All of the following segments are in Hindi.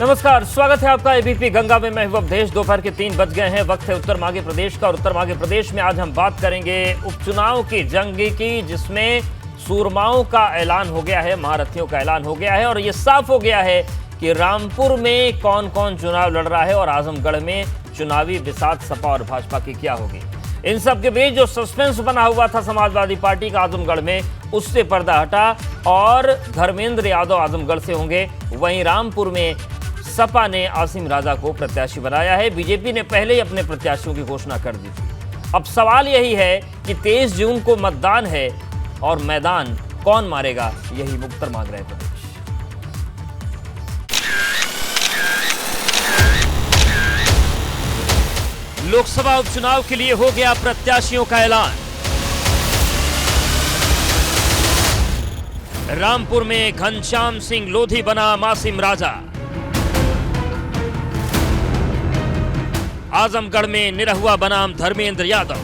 नमस्कार, स्वागत है आपका एबीपी गंगा में। मैं हूं अवधेश। दोपहर के 3 बज गए हैं। वक्त है उत्तर माघी प्रदेश का, और उत्तर माघी प्रदेश में आज हम बात करेंगे उपचुनाव की, जंग की, जिसमें सूरमाओं का ऐलान हो गया है, महारथियों का ऐलान हो गया है, और ये साफ हो गया है कि रामपुर में कौन कौन चुनाव लड़ रहा है और आजमगढ़ में चुनावी बिसात सपा और भाजपा की क्या होगी। इन सब के बीच जो सस्पेंस बना हुआ था समाजवादी पार्टी का आजमगढ़ में, उससे पर्दा हटा और धर्मेंद्र यादव आजमगढ़ से होंगे। वहीं रामपुर में सपा ने आसिम राजा को प्रत्याशी बनाया है। बीजेपी ने पहले ही अपने प्रत्याशियों की घोषणा कर दी थी। अब सवाल यही है कि 23 जून को मतदान है और मैदान कौन मारेगा, यही उत्तर मांग रहे प्रदेश। लोकसभा उपचुनाव के लिए हो गया प्रत्याशियों का ऐलान। रामपुर में घनश्याम सिंह लोधी बना आसिम राजा। आजमगढ़ में निरहुआ बनाम धर्मेंद्र यादव।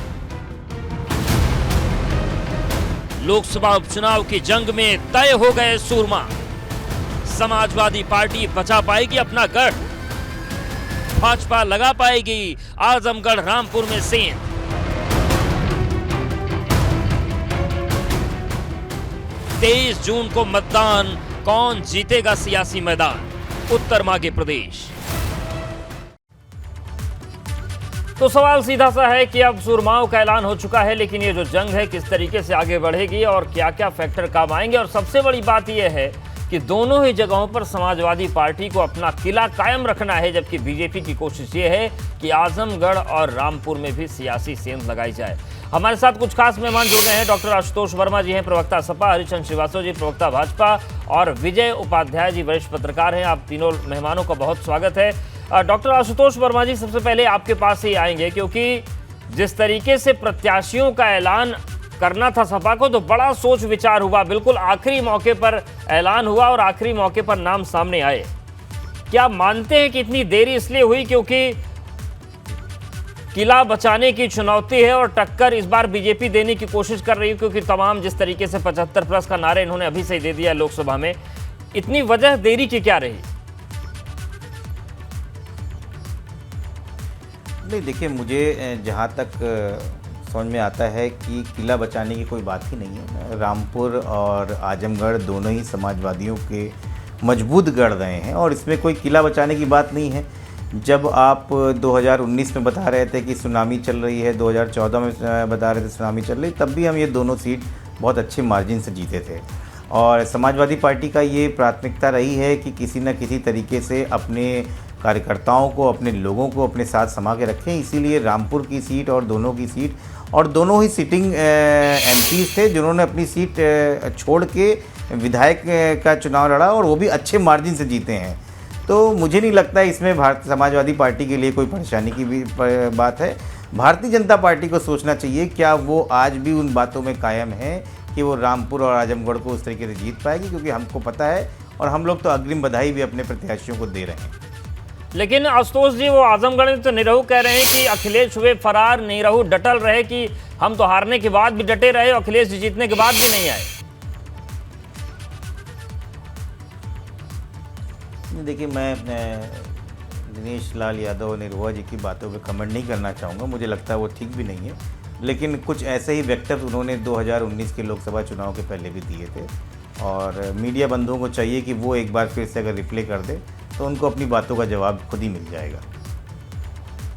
लोकसभा उपचुनाव की जंग में तय हो गए सूरमा। समाजवादी पार्टी बचा पाएगी अपना गढ़, भाजपा लगा पाएगी आजमगढ़ रामपुर में सेंध। तेईस जून को मतदान, कौन जीतेगा सियासी मैदान, उत्तर माघी प्रदेश। तो सवाल सीधा सा है कि अब सूरमाओं का ऐलान हो चुका है, लेकिन ये जो जंग है किस तरीके से आगे बढ़ेगी और क्या क्या फैक्टर काम आएंगे। और सबसे बड़ी बात यह है कि दोनों ही जगहों पर समाजवादी पार्टी को अपना किला कायम रखना है, जबकि बीजेपी की कोशिश ये है कि आजमगढ़ और रामपुर में भी सियासी सेंध लगाई जाए। हमारे साथ कुछ खास मेहमान जुड़ गए हैं। डॉक्टर आशुतोष वर्मा जी हैं, प्रवक्ता सपा, हरिचंद श्रीवास्तव जी, प्रवक्ता भाजपा, और विजय उपाध्याय जी, वरिष्ठ पत्रकार हैं। आप तीनों मेहमानों का बहुत स्वागत है। डॉक्टर आशुतोष वर्मा जी, सबसे पहले आपके पास ही आएंगे, क्योंकि जिस तरीके से प्रत्याशियों का ऐलान करना था सपा को, तो बड़ा सोच विचार हुआ, बिल्कुल आखिरी मौके पर ऐलान हुआ और आखिरी मौके पर नाम सामने आए। क्या मानते हैं कि इतनी देरी इसलिए हुई क्योंकि किला बचाने की चुनौती है और टक्कर इस बार बीजेपी देने की कोशिश कर रही है, क्योंकि तमाम जिस तरीके से 75+ का नारा इन्होंने अभी से ही दे दिया लोकसभा में, इतनी वजह देरी की क्या रही? नहीं, देखिए, मुझे जहाँ तक समझ में आता है कि किला बचाने की कोई बात ही नहीं है। रामपुर और आजमगढ़ दोनों ही समाजवादियों के मजबूत गढ़ रहे हैं और इसमें कोई किला बचाने की बात नहीं है। जब आप 2019 में बता रहे थे कि सुनामी चल रही है, 2014 में बता रहे थे सुनामी चल रही, तब भी हम ये दोनों सीट बहुत अच्छे मार्जिन से जीते थे। और समाजवादी पार्टी का ये प्राथमिकता रही है कि किसी न किसी तरीके से अपने कार्यकर्ताओं को, अपने लोगों को अपने साथ समा के रखें। इसीलिए रामपुर की सीट और दोनों की सीट, और दोनों ही सिटिंग एमपीज थे जिन्होंने अपनी सीट छोड़ के विधायक का चुनाव लड़ा, और वो भी अच्छे मार्जिन से जीते हैं। तो मुझे नहीं लगता इसमें भारतीय समाजवादी पार्टी के लिए कोई परेशानी की भी बात है। भारतीय जनता पार्टी को सोचना चाहिए क्या वो आज भी उन बातों में कायम है कि वो रामपुर और आजमगढ़ को उस तरीके से जीत पाएगी, क्योंकि हमको पता है और हम लोग तो अग्रिम बधाई भी अपने प्रत्याशियों को दे रहे हैं। लेकिन आशुतोष जी, वो आजमगढ़ में तो निरहू कह रहे हैं कि अखिलेश हुए फरार, निरहू डटल रहे कि हम तो हारने के बाद भी डटे रहे, अखिलेश जी जीतने के बाद भी नहीं आए। देखिए, मैं दिनेश लाल यादव और निरहुआ जी की बातों पे कमेंट नहीं करना चाहूँगा। मुझे लगता है वो ठीक भी नहीं है, लेकिन कुछ ऐसे ही वक्तव्य उन्होंने 2019 के लोकसभा चुनाव के पहले भी दिए थे, और मीडिया बंधुओं को चाहिए कि वो एक बार फिर से अगर रिप्ले कर दे तो उनको अपनी बातों का जवाब खुद ही मिल जाएगा।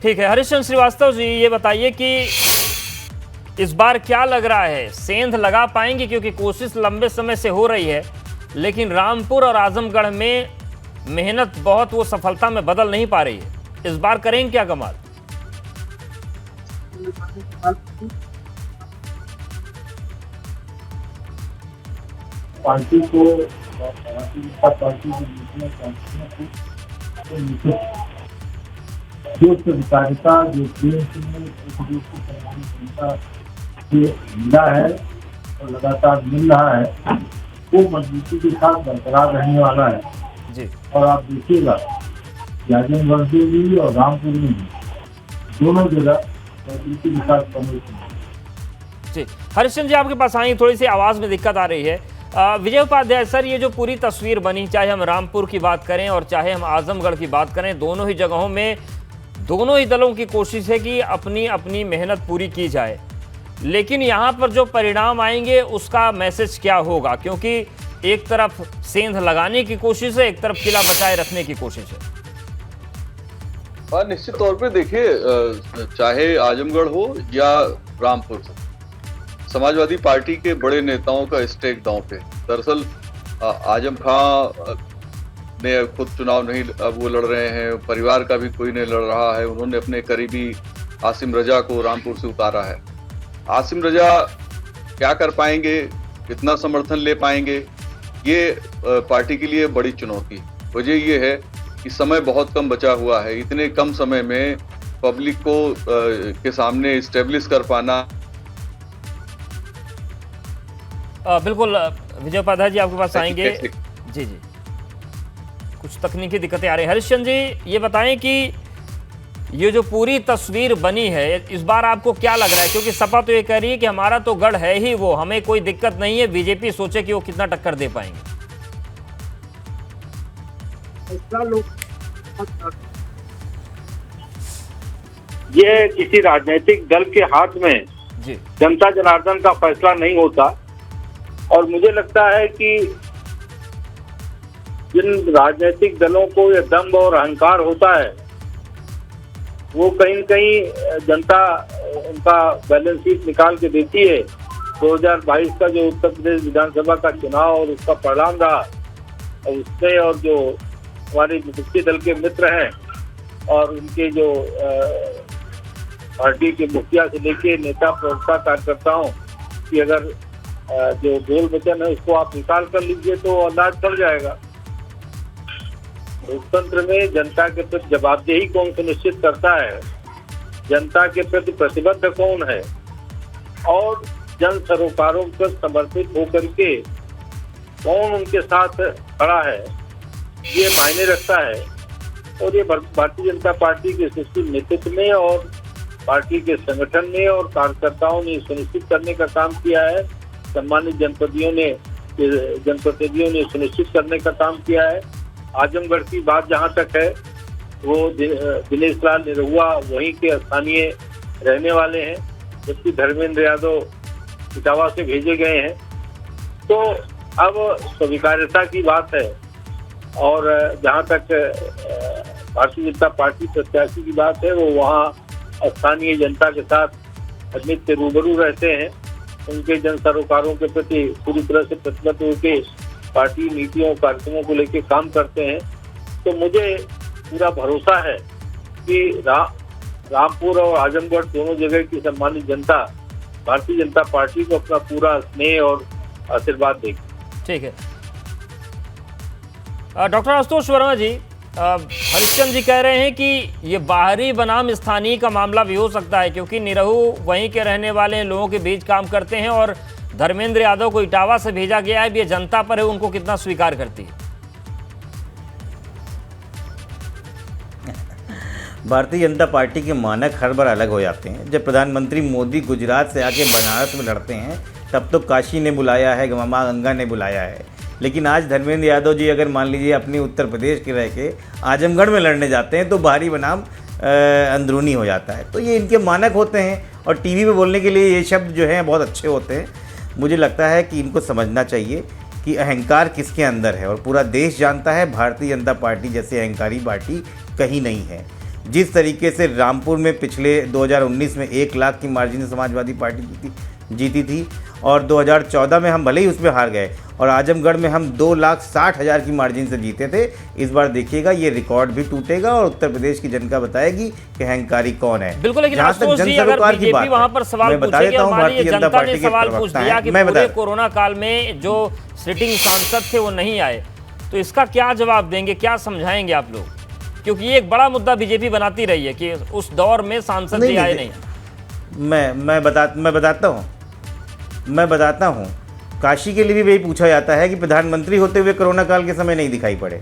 ठीक है, हरिचंद श्रीवास्तव जी, ये बताइए कि इस बार क्या लग रहा है, सेंध लगा पाएंगे? क्योंकि कोशिश लंबे समय से हो रही है, लेकिन रामपुर और आजमगढ़ में मेहनत बहुत वो सफलता में बदल नहीं पा रही है। इस बार करेंगे क्या कमाल? पार्टी को जो सहकारिता, जो मिला है और लगातार मिल रहा है, वो मजबूती के साथ बरकरार रहने वाला है जी। और आप देखिएगा आजमगढ़ में भी और रामपुर में भी दोनों जगह मजबूती के साथ जी। हरिचंद जी, आपके पास आएंगे, थोड़ी सी आवाज में दिक्कत आ रही है। विजय उपाध्याय सर, ये जो पूरी तस्वीर बनी, चाहे हम रामपुर की बात करें और चाहे हम आजमगढ़ की बात करें, दोनों ही जगहों में दोनों ही दलों की कोशिश है कि अपनी अपनी मेहनत पूरी की जाए, लेकिन यहाँ पर जो परिणाम आएंगे उसका मैसेज क्या होगा? क्योंकि एक तरफ सेंध लगाने की कोशिश है, एक तरफ किला बचाए रखने की कोशिश है। हाँ, निश्चित तौर पे देखिए, चाहे आजमगढ़ हो या रामपुर, समाजवादी पार्टी के बड़े नेताओं का स्टेक दांव पे। दरअसल आजम खां ने खुद चुनाव नहीं, अब वो लड़ रहे हैं, परिवार का भी कोई नहीं लड़ रहा है। उन्होंने अपने करीबी आसिम रजा को रामपुर से उतारा है। आसिम रजा क्या कर पाएंगे, कितना समर्थन ले पाएंगे, ये पार्टी के लिए बड़ी चुनौती। वजह ये है कि समय बहुत कम बचा हुआ है। इतने कम समय में पब्लिक को के सामने इस्टेब्लिश कर पाना। बिल्कुल विजय उपाध्याय जी, आपके पास आएंगे। जी जी, कुछ तकनीकी दिक्कतें आ रही हैं। हरिश्चंद्र जी, ये बताएं कि ये जो पूरी तस्वीर बनी है, इस बार आपको क्या लग रहा है? क्योंकि सपा तो ये कह रही है कि हमारा तो गढ़ है ही वो, हमें कोई दिक्कत नहीं है, बीजेपी सोचे कि वो कितना टक्कर दे पाएंगे। ये किसी राजनीतिक दल के हाथ में जी जनता जनार्दन का फैसला नहीं होता, और मुझे लगता है कि जिन राजनीतिक दलों को यह दम्भ और अहंकार होता है, वो कहीं न कहीं जनता उनका बैलेंस शीट निकाल के देती है। 2022 का जो उत्तर प्रदेश विधानसभा का चुनाव और उसका परिणाम रहा, और उसमें और जो हमारे विपक्षी दल के मित्र हैं और उनके जो पार्टी के मुखिया से लेके नेता प्रवक्ता कार्यकर्ताओं की अगर जो बोल वचन है उसको आप निकाल कर लीजिए तो अंदाज चल जाएगा। लोकतंत्र में जनता के प्रति जवाबदेही कौन सुनिश्चित करता है, जनता के प्रति प्रतिबद्ध कौन है, और जन सरोकारों पर समर्पित होकर के कौन उनके साथ खड़ा है, ये मायने रखता है। और ये भारतीय जनता पार्टी के सुशील नेतृत्व में और पार्टी के संगठन में और कार्यकर्ताओं ने सुनिश्चित करने का काम किया है। सम्मानित जनप्रतिनिधियों ने सुनिश्चित करने का काम किया है। आजमगढ़ की बात जहां तक है, वो दिनेश लाल निरहुआ वहीं के स्थानीय रहने वाले हैं, जबकि धर्मेंद्र यादव इटावा से भेजे गए हैं। तो अब स्वीकार्यता की बात है, और जहां तक भारतीय जनता पार्टी प्रत्याशी की बात है, वो वहाँ स्थानीय जनता के साथ नित्य रूबरू रहते हैं, उनके जन सरोकारों के प्रति पूरी तरह से प्रतिबद्ध होकर पार्टी नीतियों कार्यक्रमों को लेकर काम करते हैं। तो मुझे पूरा भरोसा है कि रामपुर और आजमगढ़ दोनों जगह की सम्मानित जनता भारतीय जनता पार्टी को अपना पूरा स्नेह और आशीर्वाद देगी। ठीक है। डॉक्टर आशुतोष वर्मा जी, हरिश्चंद्र जी कह रहे हैं कि ये बाहरी बनाम स्थानीय का मामला भी हो सकता है, क्योंकि निरहू वहीं के रहने वाले लोगों के बीच काम करते हैं और धर्मेंद्र यादव को इटावा से भेजा गया है। ये जनता पर है, उनको कितना स्वीकार करती है। भारतीय जनता पार्टी के मानक हर बार अलग हो जाते हैं। जब प्रधानमंत्री मोदी गुजरात से आके बनारस में लड़ते हैं, तब तो काशी ने बुलाया है, मां गंगा ने बुलाया है। लेकिन आज धर्मेंद्र यादव जी अगर मान लीजिए अपने उत्तर प्रदेश के रह के आजमगढ़ में लड़ने जाते हैं, तो बाहरी बनाम अंदरूनी हो जाता है। तो ये इनके मानक होते हैं, और टीवी पे बोलने के लिए ये शब्द जो हैं बहुत अच्छे होते हैं। मुझे लगता है कि इनको समझना चाहिए कि अहंकार किसके अंदर है, और पूरा देश जानता है भारतीय जनता पार्टी जैसी अहंकारी पार्टी कहीं नहीं है। जिस तरीके से रामपुर में पिछले 2019 में 1 लाख की मार्जिन से समाजवादी पार्टी जीती थी, और 2014 में हम भले ही उसमें हार गए, और आजमगढ़ में हम 2,60,000 की मार्जिन से जीते थे। इस बार देखिएगा ये रिकॉर्ड भी टूटेगा, और उत्तर प्रदेश की जनता बताएगी कि अहंकारी कौन है। बिल्कुल, लेकिन आशुतोष जी, अगर बीजेपी वहां पर सवाल पूछेगी, हमारी जनता ने सवाल पूछ दिया कि पूरे कोरोना काल में जो सिटिंग सांसद थे वो नहीं आए, तो इसका क्या जवाब देंगे, क्या समझाएंगे आप लोग? क्योंकि ये एक बड़ा मुद्दा बीजेपी बनाती रही है कि उस दौर में सांसद भी आए नहीं। मैं बताता हूँ, काशी के लिए भी वही पूछा जाता है कि प्रधानमंत्री होते हुए कोरोना काल के समय नहीं दिखाई पड़े।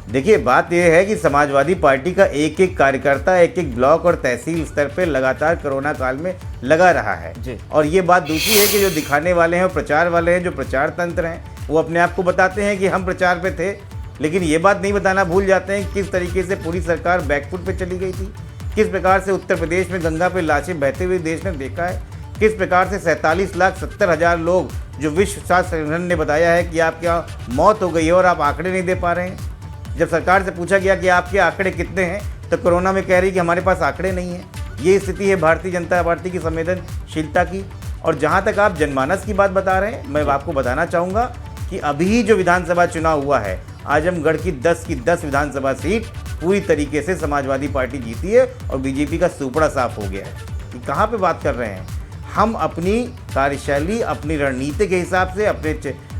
देखिए, बात यह है कि समाजवादी पार्टी का एक एक कार्यकर्ता एक एक ब्लॉक और तहसील स्तर पे लगातार कोरोना काल में लगा रहा है जी। और ये बात दूसरी है कि जो दिखाने वाले हैं और प्रचार वाले हैं, जो प्रचार तंत्र हैं, वो अपने आप को बताते हैं कि हम प्रचार पे थे, लेकिन ये बात नहीं बताना भूल जाते हैं किस तरीके से पूरी सरकार बैकफुट पे चली गई थी, किस प्रकार से उत्तर प्रदेश में गंगा पे लाशें बहते हुए देश ने देखा है, किस प्रकार से 47,70,000 लोग जो विश्व स्वास्थ्य संगठन ने बताया है कि आपके यहाँ मौत हो गई है और आप आंकड़े नहीं दे पा रहे हैं। जब सरकार से पूछा गया कि आपके आंकड़े कितने हैं तो कोरोना में कह रही कि हमारे पास आंकड़े नहीं हैं। ये स्थिति है भारतीय जनता पार्टी की संवेदनशीलता की। और जहाँ तक आप जनमानस की बात बता रहे हैं, मैं आपको बताना चाहूँगा कि अभी जो विधानसभा चुनाव हुआ है, आजमगढ़ की 10 की 10 विधानसभा सीट पूरी तरीके से समाजवादी पार्टी जीती है और बीजेपी का सुपड़ा साफ हो गया है। कि कहाँ पे बात कर रहे हैं हम? अपनी कार्यशैली, अपनी रणनीति के हिसाब से अपने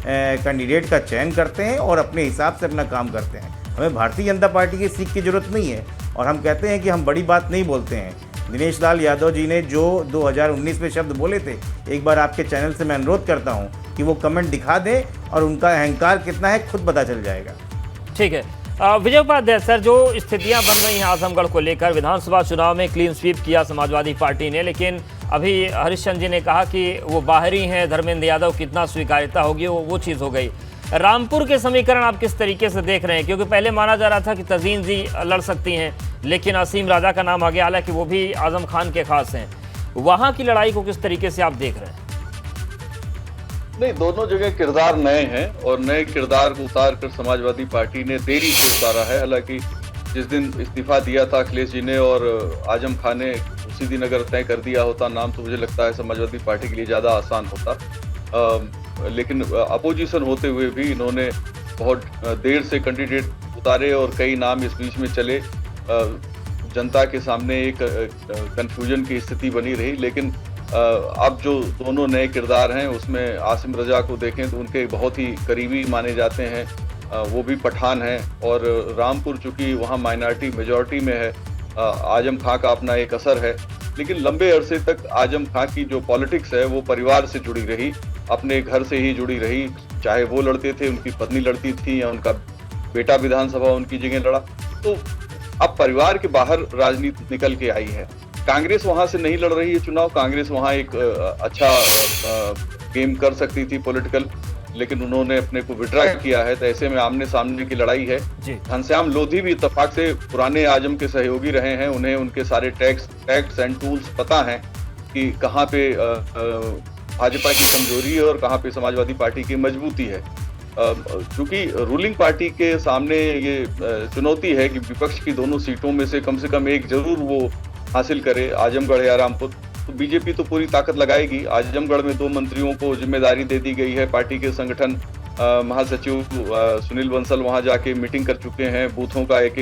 कैंडिडेट का चयन करते हैं और अपने हिसाब से अपना काम करते हैं। हमें भारतीय जनता पार्टी की सीख की जरूरत नहीं है और हम कहते हैं कि हम बड़ी बात नहीं बोलते हैं। दिनेश लाल यादव जी ने जो 2019 में शब्द बोले थे, एक बार आपके चैनल से मैं अनुरोध करता हूं कि वो कमेंट दिखा दें और उनका अहंकार कितना है खुद पता चल जाएगा। ठीक है विजय उपाध्याय सर, जो स्थितियां बन रही हैं आजमगढ़ को लेकर, विधानसभा चुनाव में क्लीन स्वीप किया समाजवादी पार्टी ने, लेकिन अभी हरिश्चंद्र जी ने कहा कि वो बाहरी हैं, धर्मेंद्र यादव कितना स्वीकार्यता होगी वो चीज़ हो गई। रामपुर के समीकरण आप किस तरीके से देख रहे हैं? क्योंकि पहले माना जा रहा था कि तजीन जी लड़ सकती हैं, लेकिन असीम राजा का नाम आ गया, हालांकि वो भी आजम खान के खास हैं। वहाँ की लड़ाई को किस तरीके से आप देख रहे हैं? नहीं, दोनों जगह किरदार नए हैं और नए किरदार को उतार कर समाजवादी पार्टी ने देरी से उतारा है। हालांकि जिस दिन इस्तीफा दिया था अखिलेश जी ने और आजम खान ने उसी दिन अगर तय कर दिया होता नाम, तो मुझे लगता है समाजवादी पार्टी के लिए ज़्यादा आसान होता। लेकिन अपोजिशन होते हुए भी इन्होंने बहुत देर से कैंडिडेट उतारे और कई नाम इस बीच में चले। जनता के सामने एक कंफ्यूजन की स्थिति बनी रही। लेकिन अब जो दोनों नए किरदार हैं उसमें आसिम रजा को देखें तो उनके बहुत ही करीबी माने जाते हैं, वो भी पठान हैं। और रामपुर चूँकि वहाँ माइनॉरिटी मेजॉरिटी में है, आजम खां का अपना एक असर है। लेकिन लंबे अरसे तक आजम खां की जो पॉलिटिक्स है वो परिवार से जुड़ी रही, अपने घर से ही जुड़ी रही। चाहे वो लड़ते थे, उनकी पत्नी लड़ती थी या उनका बेटा विधानसभा उनकी जगह लड़ा। तो अब परिवार के बाहर राजनीति निकल के आई है। कांग्रेस वहां से नहीं लड़ रही है चुनाव। कांग्रेस वहां एक अच्छा गेम कर सकती थी पॉलिटिकल, लेकिन उन्होंने अपने को विड्रा किया है। तो ऐसे में आमने सामने की लड़ाई है। घनश्याम लोधी भी इत्तेफाक से पुराने आजम के सहयोगी रहे हैं, उन्हें उनके सारे टैक्स एंड टूल्स पता हैं कि कहाँ पे भाजपा की कमजोरी है और कहाँ पे समाजवादी पार्टी की मजबूती है। क्योंकि रूलिंग पार्टी के सामने ये चुनौती है कि विपक्ष की दोनों सीटों में से कम एक जरूर वो हासिल करे, आजमगढ़ या रामपुर। तो बीजेपी तो पूरी ताकत लगाएगी। आजमगढ़ में 2 मंत्रियों को जिम्मेदारी दे दी गई है। पार्टी के संगठन महासचिव सुनील बंसल वहां जाके मीटिंग कर चुके हैं। बूथों का एक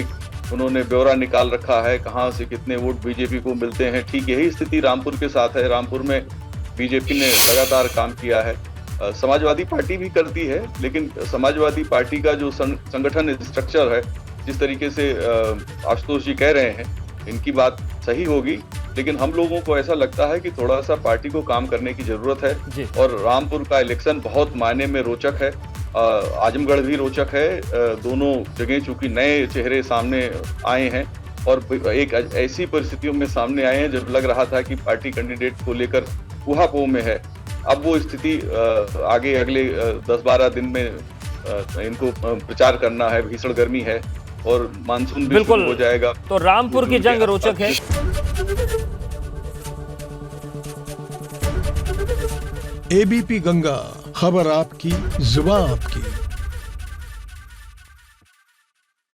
उन्होंने ब्यौरा निकाल रखा है, कहां से कितने वोट बीजेपी को मिलते हैं। ठीक यही स्थिति रामपुर के साथ है। रामपुर में बीजेपी ने लगातार काम किया है, समाजवादी पार्टी भी करती है। लेकिन समाजवादी पार्टी का जो संगठन स्ट्रक्चर है, जिस तरीके से आशुतोष जी कह रहे हैं, इनकी बात सही होगी। लेकिन हम लोगों को ऐसा लगता है कि थोड़ा सा पार्टी को काम करने की जरूरत है। और रामपुर का इलेक्शन बहुत मायने में रोचक है, आजमगढ़ भी रोचक है। दोनों जगह चूंकि नए चेहरे सामने आए हैं और एक ऐसी परिस्थितियों में सामने आए हैं जब लग रहा था कि पार्टी कैंडिडेट को लेकर ऊहापोह में है। अब वो स्थिति आगे अगले 10-12 दिन में इनको प्रचार करना है। भीषण गर्मी है और मानसून भी शुरू हो जाएगा। तो रामपुर की जंग रोचक है। एबीपी गंगा, खबर आपकी, जुबान आपकी।